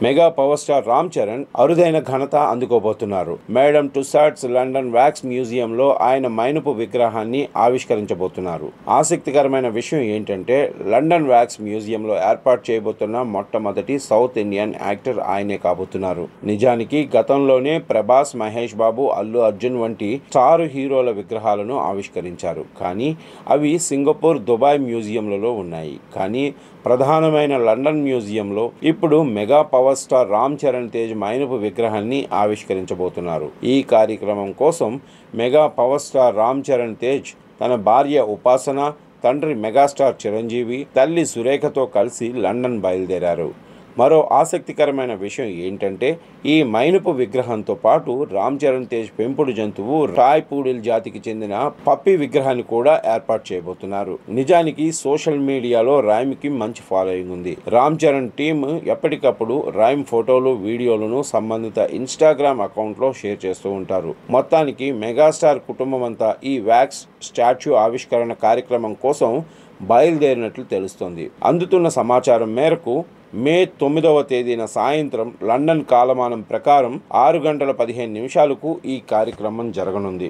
Mega power star Ram Charan అరుదైన ఘనత అందుకోబోతున్నారు. Madam Tussauds London wax మ్యూజియంలో ఆయన మైనపు విగ్రహాన్ని ఆవిష్కరించబోతున్నారు. ఆసక్తికరమైన విషయం ఏంటంటే లండన్ వ్యాక్స్ మ్యూజియంలో ఏర్పాటు చేయబోతున్న మొట్టమొదటి సౌత్ ఇండియన్ యాక్టర్ ఆయనే కాబోతున్నారు. నిజానికి గతంలోనే ప్రభాస్, మహేష్ బాబు, అల్లు అర్జున్ వంటి స్టార్ హీరోల విగ్రహాలను ఆవిష్కరించారు. కానీ అవి సింగపూర్, దుబాయ్ మ్యూజియంలలో ఉన్నాయి. కానీ ప్రధానమైన లండన్ మ్యూజియంలో ఇప్పుడు mega power star Ram Charan Tej మైనపు విగ్రహాన్ని ఆవిష్కరించబోతున్నారు. ఈ కార్యక్రమం కోసం mega power star Ram Charan Tej తన భార్య ఉపాసన, తండ్రి మెగాస్టార్ చిరంజీవి, తల్లి సురేఖతో కలిసి లండన్ బయలుదేరారు. మరో ఆసక్తికరమైన విషయం ఏంటంటే ఈ మైనపు విగ్రహంతో పాటు రామ్ చరణ్ తేజ్ పెంపుడు జంతువు టాయ్ పూడిల్ జాతికి చెందిన పప్పీ విగ్రహాన్ని కూడా ఏర్పాటు చేయబోతున్నారు. నిజానికి సోషల్ మీడియాలో రైమ్కి మంచి ఫాలోయింగ్ ఉంది. రామ్ చరణ్ టీమ్ ఎప్పటికప్పుడు రైమ్ ఫోటోలు, వీడియోలను సంబంధిత ఇన్స్టాగ్రామ్ అకౌంట్లో షేర్ చేస్తూ ఉంటారు. మొత్తానికి మెగాస్టార్ కుటుంబం అంతా ఈ వ్యాక్స్ స్టాచ్యూ ఆవిష్కరణ కార్యక్రమం కోసం బయలుదేరినట్లు తెలుస్తోంది. అందుతున్న సమాచారం మేరకు మే 9వ తేదీన సాయంత్రం లండన్ కాలమానం ప్రకారం 6 గంటల 15 నిమిషాలకు ఈ కార్యక్రమం జరగనుంది.